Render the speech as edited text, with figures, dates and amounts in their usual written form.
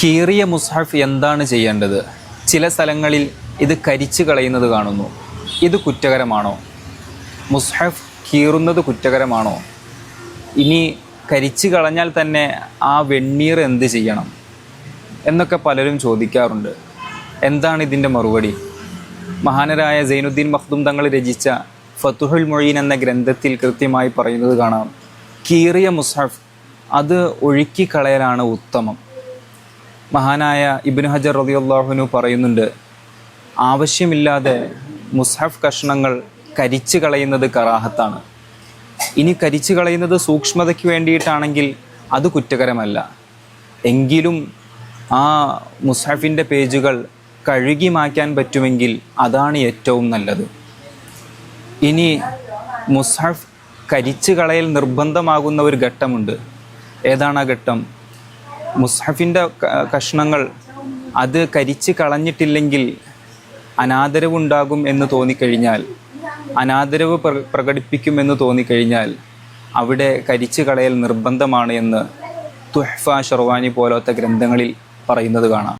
കീറിയ മുസ്ഹഫ് എന്താണ് ചെയ്യേണ്ടത്? ചില സ്ഥലങ്ങളിൽ ഇത് കരിച്ചു കളയുന്നത് കാണുന്നു. ഇത് കുറ്റകരമാണോ? മുസ്ഹഫ് കീറുന്നത് കുറ്റകരമാണോ? ഇനി കരിച്ചു കളഞ്ഞാൽ തന്നെ ആ വെണ്ണീർ എന്ത് ചെയ്യണം എന്നൊക്കെ പലരും ചോദിക്കാറുണ്ട്. എന്താണ് ഇതിൻ്റെ മറുപടി? മഹാനരായ സൈനുദ്ദീൻ മഖ്ദൂം തങ്ങൾ രചിച്ച ഫതുഹുൽ മുഈൻ എന്ന ഗ്രന്ഥത്തിൽ കൃത്യമായി പറയുന്നത് കാണാം. കീറിയ മുസ്ഹഫ് അത് ഒഴുക്കിക്കളയലാണ് ഉത്തമം. മഹാനായ ഇബ്നു ഹജർ റളിയല്ലാഹു അൻഹു പറയുന്നുണ്ട്, ആവശ്യമില്ലാതെ മുസ്ഹഫ് കഷ്ണങ്ങൾ കരിച്ചു കളയുന്നത് കറാഹത്താണ്. ഇനി കരിച്ചു കളയുന്നത് സൂക്ഷ്മതയ്ക്ക് വേണ്ടിയിട്ടാണെങ്കിൽ അത് കുറ്റകരമല്ല. എങ്കിലും ആ മുസ്ഹഫിൻ്റെ പേജുകൾ കഴുകി മാറ്റാൻ പറ്റുമെങ്കിൽ അതാണ് ഏറ്റവും നല്ലത്. ഇനി മുസ്ഹഫ് കരിച്ചു കളയൽ നിർബന്ധമാകുന്ന ഒരു ഘട്ടമുണ്ട്. ഏതാണ് ആ ഘട്ടം? മുസ്ഹഫിൻ്റെ കഷ്ണങ്ങൾ അത് കരിച്ച് കളഞ്ഞിട്ടില്ലെങ്കിൽ അനാദരവുണ്ടാകും എന്ന് തോന്നിക്കഴിഞ്ഞാൽ, അനാദരവ് പ്രകടിപ്പിക്കുമെന്ന് തോന്നിക്കഴിഞ്ഞാൽ അവിടെ കരിച്ചു കളയൽ നിർബന്ധമാണ് എന്ന് തുഹ്ഫ ഷർവാനി പോലത്തെ ഗ്രന്ഥങ്ങളിൽ പറയുന്നത് കാണാം.